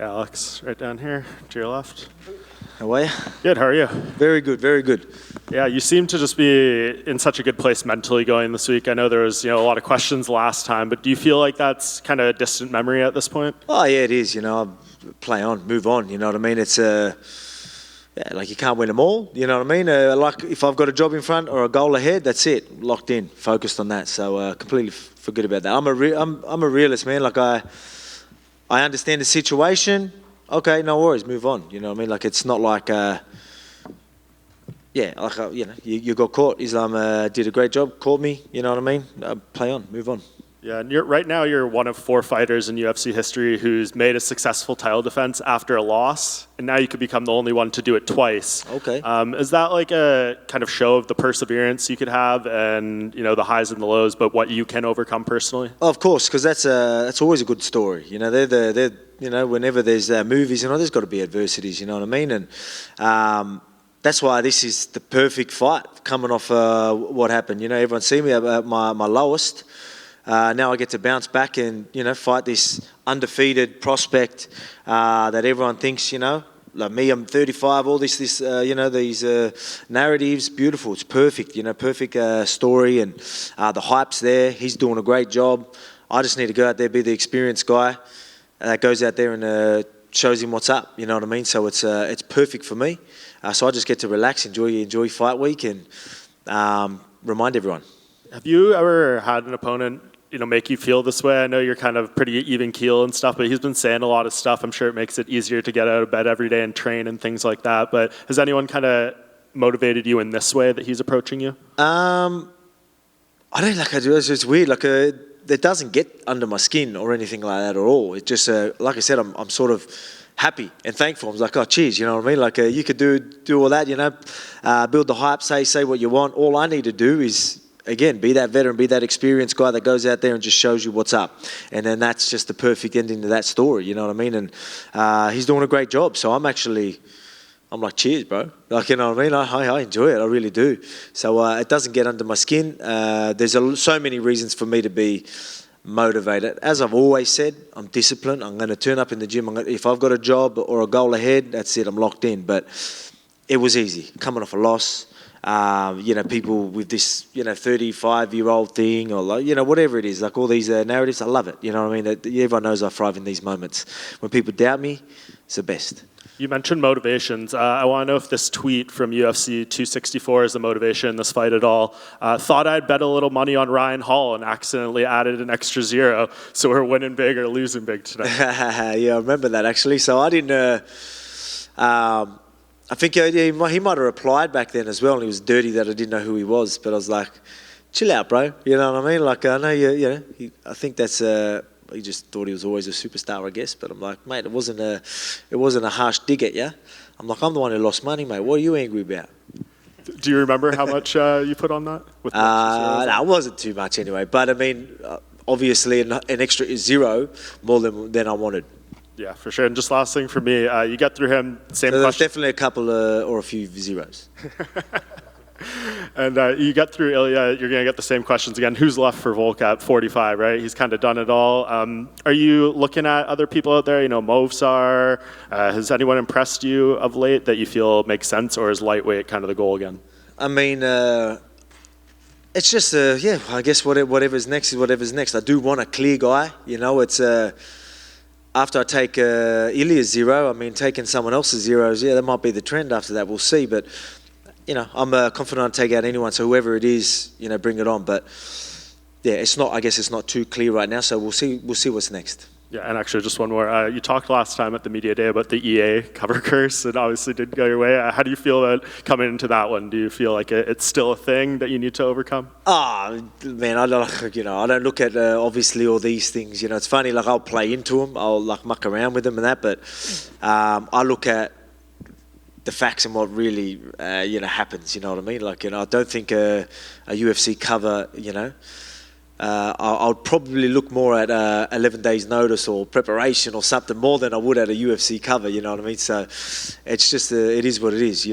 Alex, right down here to your left. How are you? Good, how are you? Very good, very good. Yeah, you seem to just be in such a good place mentally going this week. I know there was, a lot of questions last time, but do you feel like that's kind of a distant memory at this point? Oh yeah, it is. Play on, move on. You know what I mean? It's like you can't win them all. You know what I mean? Like if I've got a job in front or a goal ahead, that's it. Locked in, focused on that. So completely forget about that. I'm a realist, man. Like I understand the situation. Okay, no worries, move on. You know what I mean? Like it's not like you got caught. Islam did a great job, caught me. You know what I mean? Play on, move on. Yeah, and right now you're one of 4 fighters in UFC history who's made a successful title defense after a loss, and now you could become the only one to do it twice. Okay. Is that like a kind of show of the perseverance you could have, and the highs and the lows, but what you can overcome personally? Of course, because that's always a good story. They're whenever there's movies, there's got to be adversities. You know what I mean? And that's why this is the perfect fight, coming off what happened. Everyone see me at my lowest. Now I get to bounce back and, fight this undefeated prospect that everyone thinks, like me, I'm 35, all these narratives, beautiful. It's perfect, perfect story, and the hype's there. He's doing a great job. I just need to go out there, be the experienced guy that goes out there and shows him what's up, you know what I mean? So it's perfect for me. So I just get to relax, enjoy fight week, and remind everyone. Have you ever had an opponent make you feel this way? I know you're kind of pretty even keel and stuff, but he's been saying a lot of stuff. I'm sure it makes it easier to get out of bed every day and train and things like that. But has anyone kind of motivated you in this way that he's approaching you? I don't like I do. It's weird. Like it doesn't get under my skin or anything like that at all. It just like I said, I'm sort of happy and thankful. I was like, oh, cheers, you know what I mean? Like you could do all that, build the hype, say what you want. All I need to do is, again, be that veteran, be that experienced guy that goes out there and just shows you what's up. And then that's just the perfect ending to that story, you know what I mean? And he's doing a great job. So I'm like, cheers, bro. Like, you know what I mean? I enjoy it. I really do. So it doesn't get under my skin. There's so many reasons for me to be motivated. As I've always said, I'm disciplined. I'm going to turn up in the gym. If I've got a job or a goal ahead, that's it. I'm locked in. But it was easy. Coming off a loss. People with this, 35-year-old thing or whatever it is, like all these narratives, I love it. You know what I mean? Everyone knows I thrive in these moments. When people doubt me, it's the best. You mentioned motivations. I want to know if this tweet from UFC 264 is the motivation in this fight at all. Thought I'd bet a little money on Ryan Hall and accidentally added an extra 0. So we're winning big or losing big tonight. Yeah, I remember that actually. So I didn't... I think he might have replied back then as well, and he was dirty that I didn't know who he was. But I was like, chill out, bro. You know what I mean? Like, I know I think that's... he just thought he was always a superstar, I guess. But I'm like, mate, it wasn't a harsh dig at you. I'm like, I'm the one who lost money, mate. What are you angry about? Do you remember how much you put on that? No, it wasn't too much anyway. But, I mean, obviously an extra 0 more than I wanted. Yeah, for sure. And just last thing for me, you get through him, same so question. There's definitely a couple or a few 0s. And you get through Ilia, you're going to get the same questions again. Who's left for Volk at 45, right? He's kind of done it all. Are you looking at other people out there? Movsar, has anyone impressed you of late that you feel makes sense, or is lightweight kind of the goal again? I mean, it's just, I guess whatever's next is whatever's next. I do want a clear guy. It's... After I take Ilia's 0, I mean, taking someone else's 0s, that might be the trend after that. We'll see. But, I'm confident to take out anyone. So whoever it is, bring it on. But, yeah, I guess it's not too clear right now. So we'll see what's next. Yeah, and actually just one more. You talked last time at the media day about the EA cover curse. It obviously didn't go your way. How do you feel about coming into that one? Do you feel like it's still a thing that you need to overcome? Man, I don't look at obviously all these things. It's funny. Like I'll play into them. I'll like muck around with them and that. But I look at the facts and what really happens. You know what I mean? Like I don't think a UFC cover. I'll probably look more at 11 days notice or preparation or something more than I would at a UFC cover, you know what I mean? So it's just, it is what it is,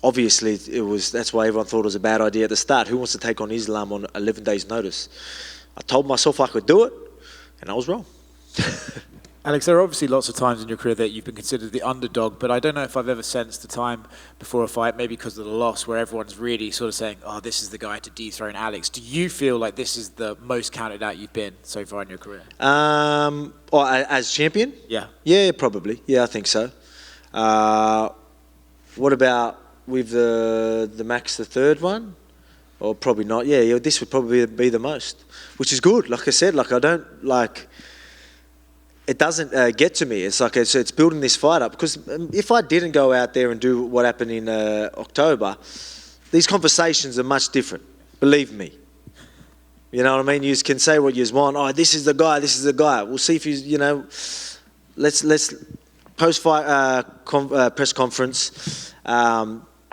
Obviously, that's why everyone thought it was a bad idea at the start. Who wants to take on Islam on 11 days notice? I told myself I could do it, and I was wrong. Alex, there are obviously lots of times in your career that you've been considered the underdog, but I don't know if I've ever sensed a time before a fight, maybe because of the loss, where everyone's really sort of saying, oh, this is the guy to dethrone Alex. Do you feel like this is the most counted out you've been so far in your career? Or as champion? Yeah. Yeah, probably. Yeah, I think so. What about with the Max, the third one? Or probably not. Yeah, this would probably be the most, which is good. Like I said, like I don't like. It doesn't get to me. It's like it's building this fight up, because if I didn't go out there and do what happened in October, these conversations are much different. Believe me. You know what I mean? You can say what you want. Oh, this is the guy. This is the guy. We'll see if you know. Let's post-fight press conference.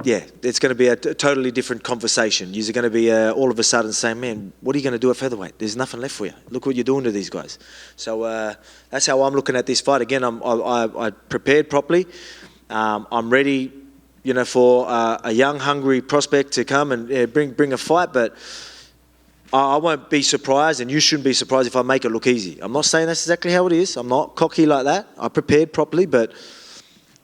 Yeah, it's going to be a totally different conversation. You're going to be all of a sudden saying, man, what are you going to do at featherweight? There's nothing left for you. Look what you're doing to these guys. So that's how I'm looking at this fight. Again, I prepared properly. I'm ready, you know, for a young, hungry prospect to come and bring a fight. But I won't be surprised, and you shouldn't be surprised if I make it look easy. I'm not saying that's exactly how it is. I'm not cocky like that. I prepared properly, but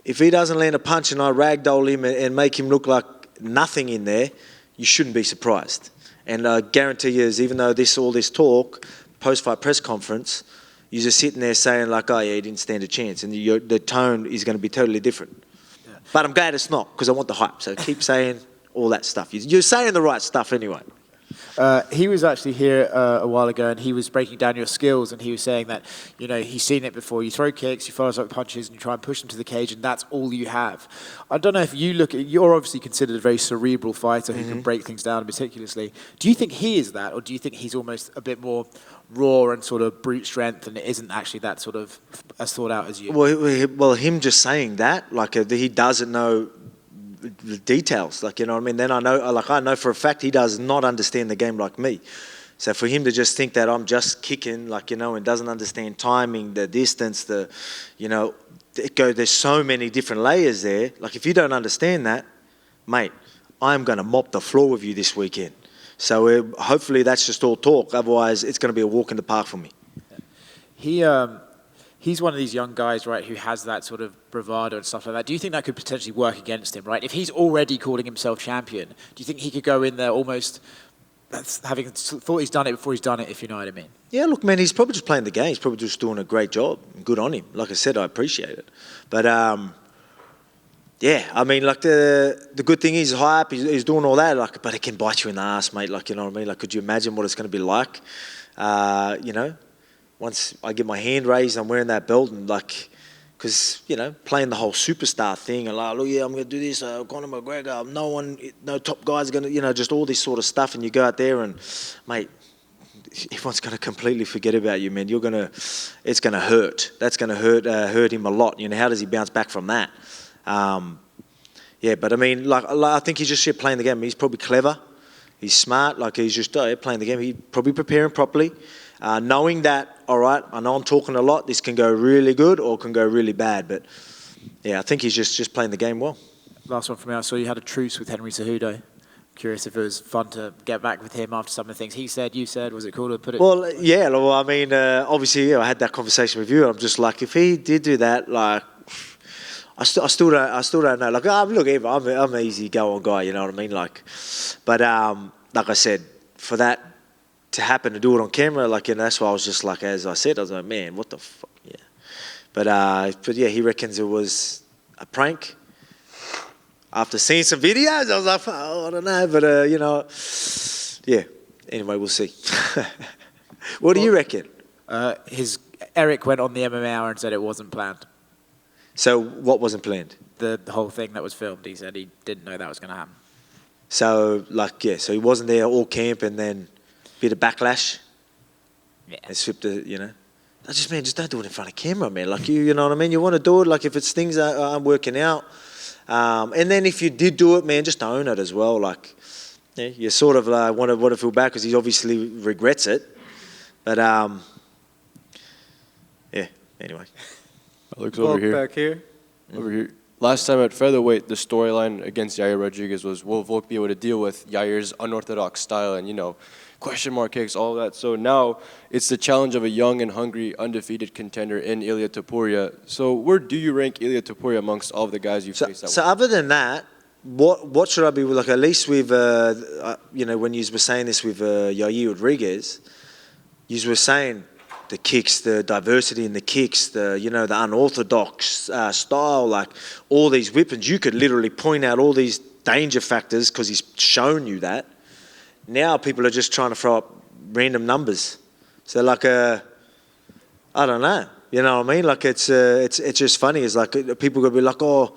if he doesn't land a punch and I ragdoll him and make him look like nothing in there, you shouldn't be surprised. And I guarantee you, even though all this talk, post-fight press conference, you're just sitting there saying like, oh yeah, he didn't stand a chance. And the tone is going to be totally different. Yeah. But I'm glad it's not, because I want the hype. So keep saying all that stuff. You're saying the right stuff anyway. He was actually here a while ago, and he was breaking down your skills, and he was saying that, you know, he's seen it before. You throw kicks, you follow up with punches, and you try and push them to the cage, and that's all you have. I don't know if you look at, you're obviously considered a very cerebral fighter who can break things down meticulously. Do you think he is that, or do you think he's almost a bit more raw and sort of brute strength, and it isn't actually that sort of as thought out as you? Well, him just saying that, like he doesn't know the details, like, you know what I mean? Then I know for a fact he does not understand the game like me. So for him to just think that I'm just kicking, like, you know, and doesn't understand timing, the distance, you know, there's so many different layers there. Like, if you don't understand that, mate, I'm going to mop the floor with you this weekend. So hopefully that's just all talk. Otherwise, it's going to be a walk in the park for me. He's one of these young guys, right, who has that sort of bravado and stuff like that. Do you think that could potentially work against him, right? If he's already calling himself champion, do you think he could go in there almost having thought he's done it before he's done it, if you know what I mean? Yeah, look, man, he's probably just playing the game. He's probably just doing a great job. Good on him. Like I said, I appreciate it. But, yeah, I mean, like, the good thing is hype. He's doing all that, like, but it can bite you in the ass, mate. Like, you know what I mean? Like, could you imagine what it's going to be like? You know? Once I get my hand raised, I'm wearing that belt, and like, because, you know, playing the whole superstar thing and like, look, yeah, I'm going to do this, Conor McGregor, no top guy's going to, you know, just all this sort of stuff, and you go out there and, mate, everyone's going to completely forget about you, man. It's going to hurt. That's going to hurt him a lot. You know, how does he bounce back from that? Yeah, but I mean, like I think he's just playing the game. He's probably clever. He's smart. Like, he's just playing the game. He's probably preparing properly. Knowing that, all right, I know I'm talking a lot, this can go really good or can go really bad, but yeah, I think he's just playing the game well. Last one from me. I saw you had a truce with Henry Cejudo. Curious if it was fun to get back with him after some of the things he said, you said. Was it cool to put it? Well, yeah, well, I mean, obviously, yeah, I had that conversation with you. I'm just like, if he did do that, like, I still don't know. Like, look, I'm an easy going guy, you know what I mean? Like, but like I said, for that to happen, to do it on camera, like, you know, that's why I was just like, as I said, I was like, man, what the fuck, yeah. But yeah, he reckons it was a prank. After seeing some videos, I was like, oh, I don't know, but you know, yeah. Anyway, we'll see. What do you reckon? Eric went on the MMA Hour and said it wasn't planned. So what wasn't planned? The whole thing that was filmed. He said he didn't know that was going to happen. So, like, yeah, so he wasn't there all camp and then bit of backlash. Yeah. And slipped the, you know. Just don't do it in front of camera, man. Like, you know what I mean? You want to do it, like, if it's things that aren't working out. And then if you did do it, man, just own it as well. Like, yeah, you sort of want to feel bad because he obviously regrets it. But, yeah, anyway. Looks over here. Back here. Over here. Last time at featherweight, the storyline against Yair Rodriguez was, will Volk be able to deal with Yair's unorthodox style and, you know, question mark kicks, all of that. So now it's the challenge of a young and hungry, undefeated contender in Ilia Topuria. So where do you rank Ilia Topuria amongst all of the guys you've faced? So other than that, what should I be like? At least with when you were saying this with Yair Rodriguez, you were saying the kicks, the diversity in the kicks, the unorthodox style, like all these weapons. You could literally point out all these danger factors because he's shown you that. Now people are just trying to throw up random numbers. So like I don't know. You know what I mean? Like it's just funny. It's like people gonna be like, oh,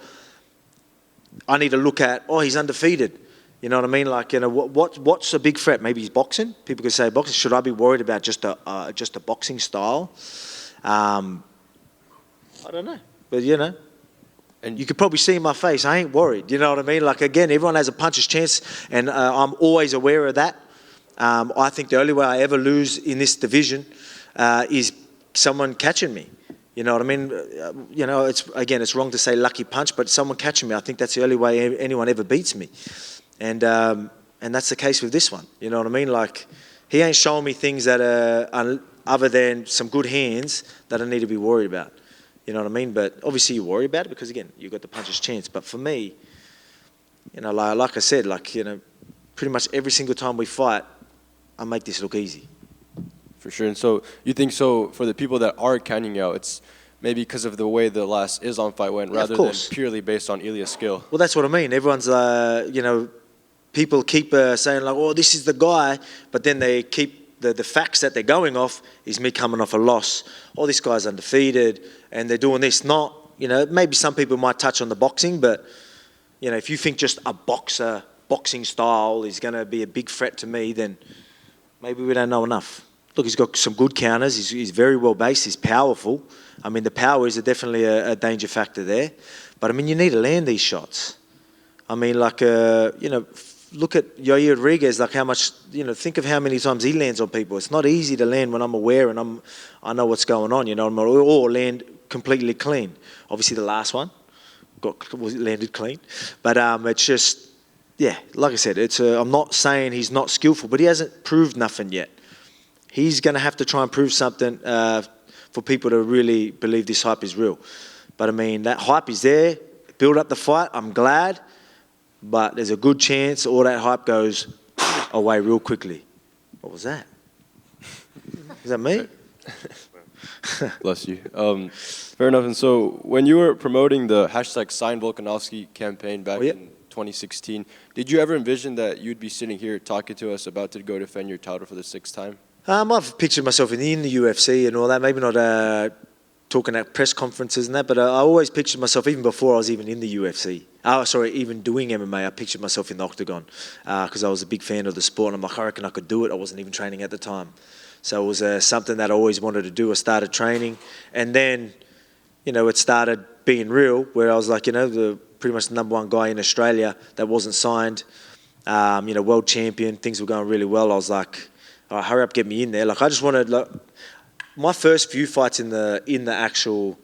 I need to look at, oh, he's undefeated. You know what I mean? Like, what's a big threat? Maybe he's boxing. People could say boxing. Should I be worried about just a boxing style? I don't know. But and you could probably see in my face, I ain't worried. You know what I mean? Like, again, everyone has a puncher's chance, and I'm always aware of that. I think the only way I ever lose in this division is someone catching me. You know what I mean? It's wrong to say lucky punch, but someone catching me, I think that's the only way anyone ever beats me. And that's the case with this one. You know what I mean? Like, he ain't showing me things that are other than some good hands that I need to be worried about. You know what I mean? But obviously you worry about it because, again, you've got the puncher's chance. But for me, like I said, pretty much every single time we fight, I make this look easy. For sure. And so you think so for the people that are counting you out, it's maybe because of the way the last Islam fight went rather than purely based on Ilia's skill? Well, that's what I mean. Everyone's, people keep saying, like, oh, this is the guy, but then they keep the facts that they're going off is me coming off a loss. Oh, this guy's undefeated, and they're doing this. Not, maybe some people might touch on the boxing, but, if you think just a boxing style is going to be a big threat to me, then maybe we don't know enough. Look, he's got some good counters. He's very well based. He's powerful. I mean, the power is definitely a danger factor there. But, I mean, you need to land these shots. I mean, like, look at Yair Rodriguez, like how much, think of how many times he lands on people. It's not easy to land when I'm aware and I know what's going on, or land completely clean. Obviously, the last one landed clean. But it's just, yeah, like I said, I'm not saying he's not skillful, but he hasn't proved nothing yet. He's going to have to try and prove something for people to really believe this hype is real. But, I mean, that hype is there. Build up the fight. I'm glad. But there's a good chance all that hype goes away real quickly. What was that? Is that me? Bless you. Fair enough. And so when you were promoting the hashtag Sign Volkanovski campaign back in 2016, did you ever envision that you'd be sitting here talking to us about to go defend your title for the 6th time? I've pictured myself in the UFC and all that. Maybe not talking at press conferences and that, but I always pictured myself, even before I was even in the UFC. Even doing MMA, I pictured myself in the octagon because I was a big fan of the sport. And I'm like, I reckon I could do it. I wasn't even training at the time. So it was something that I always wanted to do. I started training. And then, it started being real, where I was like, pretty much the number one guy in Australia that wasn't signed, world champion. Things were going really well. I was like, all right, hurry up, get me in there. Like, I just wanted, my first few fights in the actual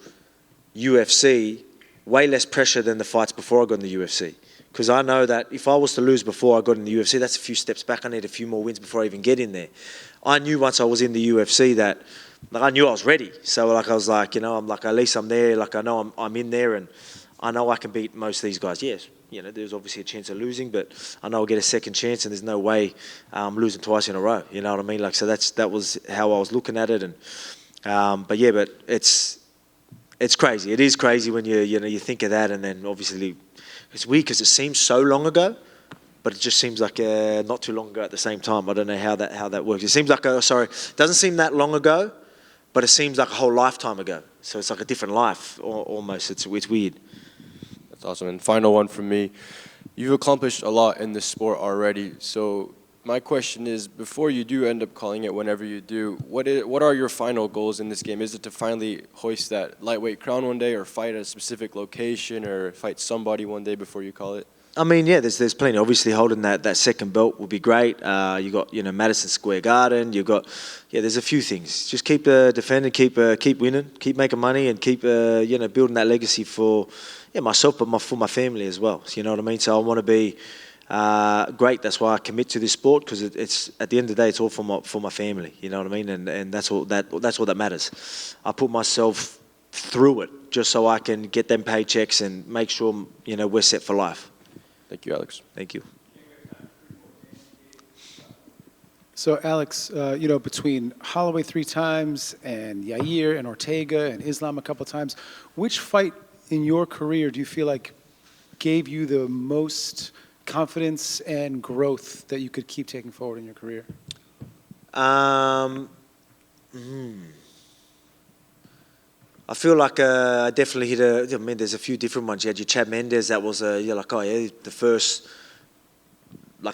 UFC, way less pressure than the fights before I got in the UFC. Because I know that if I was to lose before I got in the UFC, that's a few steps back. I need a few more wins before I even get in there. I knew once I was in the UFC that, I knew I was ready. So I was like, I'm like, at least I'm there. Like, I know I'm in there, and I know I can beat most of these guys. Yes, there's obviously a chance of losing, but I know I'll get a second chance, and there's no way I'm losing twice in a row. You know what I mean? Like, so that was how I was looking at it. And but it's crazy. It is crazy when you think of that, and then obviously it's weird because it seems so long ago, but it just seems like not too long ago at the same time. I don't know how that works. It seems like it doesn't seem that long ago, but it seems like a whole lifetime ago. So it's like a different life almost. It's weird. That's awesome. And final one from me. You've accomplished a lot in this sport already. So my question is, before you do end up calling it, whenever you do, what are your final goals in this game? Is it to finally hoist that lightweight crown one day, or fight at a specific location, or fight somebody one day before you call it? I mean, yeah, there's plenty. Obviously, holding that second belt would be great. You got Madison Square Garden. You got there's a few things. Just keep defending, keep winning, keep making money, and keep building that legacy for myself, but for my family as well. So, you know what I mean? So I want to be great. That's why I commit to this sport, because it's at the end of the day, it's all for my family. You know what I mean? And that's all that matters. I put myself through it just so I can get them paychecks and make sure we're set for life. Thank you, Alex. Thank you. So, Alex, between Holloway 3 times and Yair and Ortega and Islam a couple times, which fight in your career do you feel like gave you the most confidence and growth that you could keep taking forward in your career? I feel like I definitely hit there's a few different ones. You had your Chad Mendes, that was the first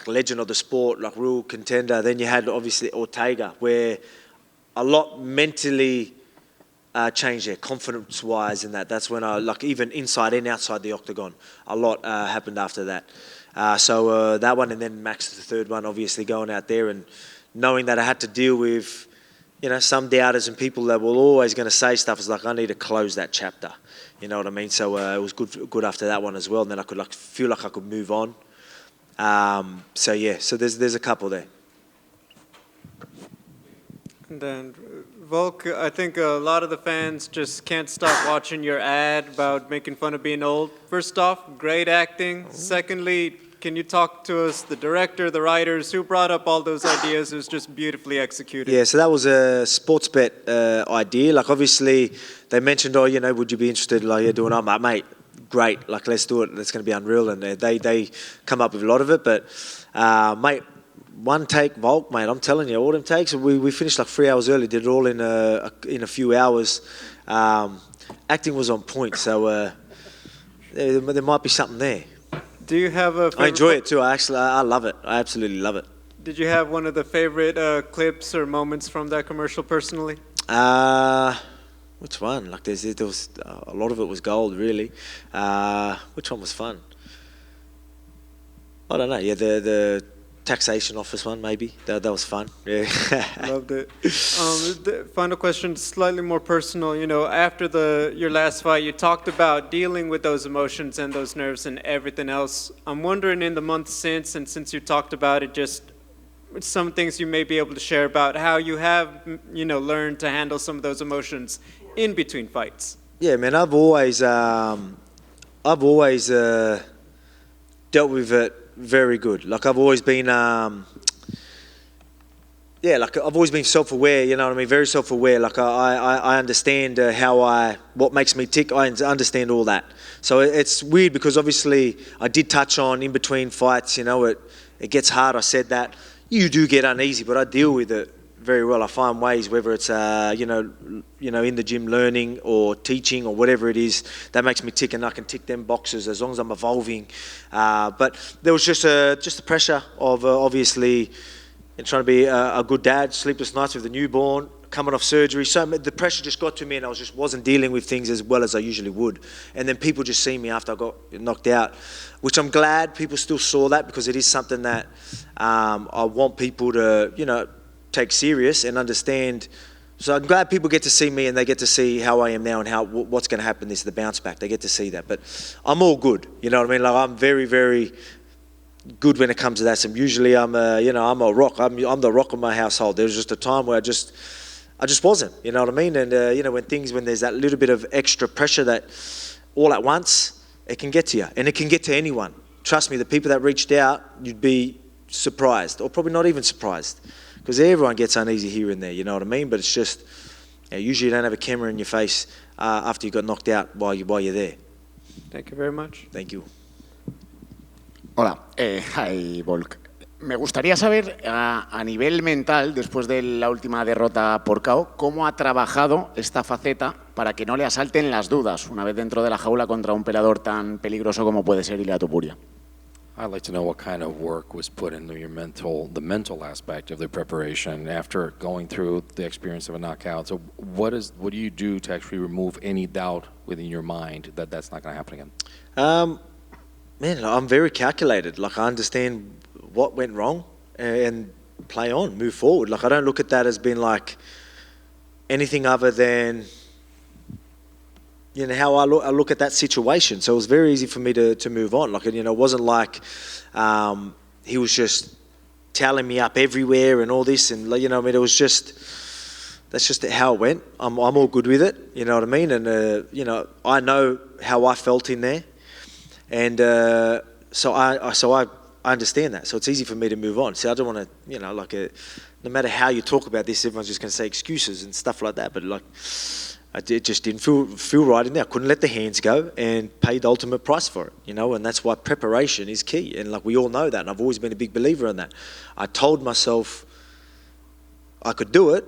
legend of the sport, real contender. Then you had obviously Ortega, where a lot mentally changed there, confidence-wise, and that's when I even inside and outside the octagon, a lot happened after that. So that one, and then Max, the third one, obviously going out there and knowing that I had to deal with some doubters and people that were always going to say stuff. It's I need to close that chapter. You know what I mean? So it was good after that one as well. And then I could feel like I could move on. So there's a couple there. And then, Volk, I think a lot of the fans just can't stop watching your ad about making fun of being old. First off, great acting. Secondly, can you talk to us, the director, the writers, who brought up all those ideas? It was just beautifully executed. Yeah, so that was a sports bet idea. Obviously, they mentioned, would you be interested doing it? I'm like, mate, great, let's do it. It's going to be unreal. And they come up with a lot of it. But, mate, one take, Volk, mate, I'm telling you, all them takes, we finished 3 hours early, did it all in a few hours. Acting was on point, so there might be something there. Do you have a favorite? I enjoy it too. I love it. I absolutely love it. Did you have one of the favorite clips or moments from that commercial personally? Which one? There was a lot of it was gold, really. Which one was fun? I don't know. Yeah, the taxation office one, maybe. That was fun. Yeah. Loved it. The final question, slightly more personal. After your last fight, you talked about dealing with those emotions and those nerves and everything else. I'm wondering, in the months since, and since you talked about it, just some things you may be able to share about how you have, learned to handle some of those emotions in between fights. Yeah, man. I've always dealt with it very good. I've always been, I've always been self-aware. You know what I mean? Very self-aware. I understand what makes me tick. I understand all that. So it's weird because obviously I did touch on in between fights. It gets hard. I said that. You do get uneasy, but I deal with it very well. I find ways, whether it's in the gym learning or teaching or whatever it is, that makes me tick, and I can tick them boxes as long as I'm evolving. But there was just the pressure of obviously trying to be a good dad, sleepless nights with the newborn, coming off surgery. So the pressure just got to me, and I wasn't dealing with things as well as I usually would. And then people just see me after I got knocked out, which I'm glad people still saw that, because it is something that I want people to take serious and understand. So I'm glad people get to see me, and they get to see how I am now and what's going to happen. This is the bounce back. They get to see that. But I'm all good. You know what I mean? I'm very, very good when it comes to that. So usually I'm a rock. I'm the rock of my household. There was just a time where I just wasn't. You know what I mean? And when there's that little bit of extra pressure that all at once, it can get to you, and it can get to anyone. Trust me, the people that reached out, you'd be surprised, or probably not even surprised. Because everyone gets uneasy here and there, you know what I mean? But it's just, usually you don't have a camera in your face after you got knocked out while you're there. Thank you very much. Thank you. Hola, hi Volk. Me gustaría saber a nivel mental, después de la última derrota por KO, cómo ha trabajado esta faceta para que no le asalten las dudas una vez dentro de la jaula contra un peleador tan peligroso como puede ser Ilia Topuria. I'd like to know what kind of work was put into the mental aspect of the preparation after going through the experience of a knockout. So what do you do to actually remove any doubt within your mind that that's not going to happen again? Man, I'm very calculated. I understand what went wrong and play on, move forward. I don't look at that as being anything other than how I look at that situation. So it was very easy for me to move on. Like, it wasn't like he was just tallying me up everywhere and all this, and it was just, that's just how it went. I'm all good with it, you know what I mean? And I know how I felt in there, and so I understand that. So it's easy for me to move on. So I don't want to, no matter how you talk about this, everyone's just going to say excuses and stuff like that. But it just didn't feel right in there. I couldn't let the hands go and pay the ultimate price for it, and that's why preparation is key. And we all know that, and I've always been a big believer in that. I told myself I could do it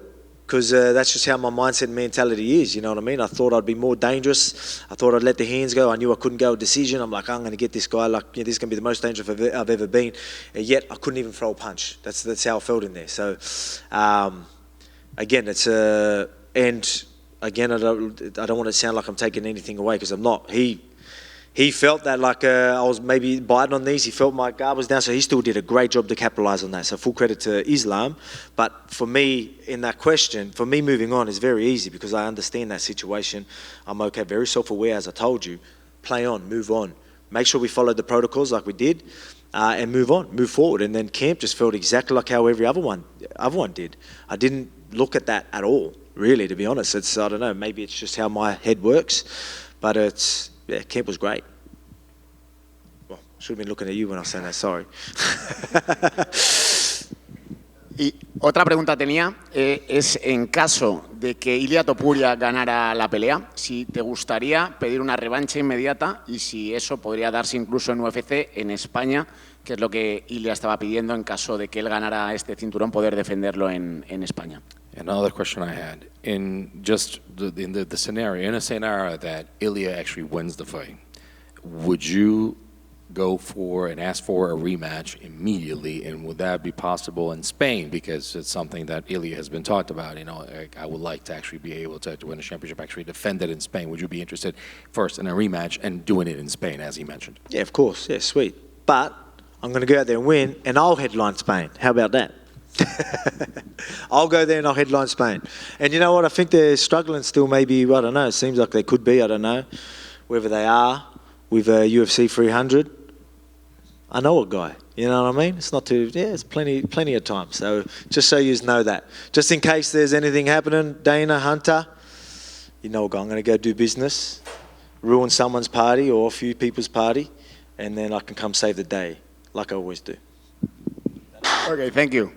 because that's just how my mindset and mentality is, you know what I mean? I thought I'd be more dangerous. I thought I'd let the hands go. I knew I couldn't go a decision. I'm like, I'm going to get this guy. This is going to be the most dangerous I've ever been. And yet I couldn't even throw a punch. That's how I felt in there. So, again, and again, I don't want to sound like I'm taking anything away because I'm not. He felt that I was maybe biting on these. He felt my guard was down, so he still did a great job to capitalise on that. So full credit to Islam. But for me, in that question, for me moving on is very easy because I understand that situation. I'm okay, very self-aware, as I told you. Play on, move on. Make sure we followed the protocols like we did, and move on, move forward. And then camp just felt exactly like how every other one did. I didn't look at that at all, really, to be honest. I don't know, maybe it's just how my head works, but camp was great. Well, should have been looking at you when I was saying that, sorry. Y otra pregunta tenía, es en caso de que Ilia Topuria ganara la pelea, si te gustaría pedir una revancha inmediata y si eso podría darse incluso en UFC en España, que es lo que Ilia estaba pidiendo en caso de que él ganara este cinturón, poder defenderlo en España. Another question I had, in the scenario, in a scenario that Ilia actually wins the fight, would you go for and ask for a rematch immediately, and would that be possible in Spain? Because it's something that Ilia has been talked about. I would like to actually be able to win a championship, actually defend it in Spain. Would you be interested first in a rematch and doing it in Spain, as he mentioned? Yeah, of course. Yeah, sweet. But I'm going to go out there and win, and I'll headline Spain. How about that? I'll go there and I'll headline Spain. And you know what? I think they're struggling still, maybe, I don't know. It seems like they could be, I don't know, whether they are with UFC 300. I know a guy, you know what I mean? It's not too, it's plenty of time. So just so you know that. Just in case there's anything happening, Dana, Hunter, you know a guy, I'm going to go do business, ruin someone's party or a few people's party, and then I can come save the day, like I always do. Okay, thank you.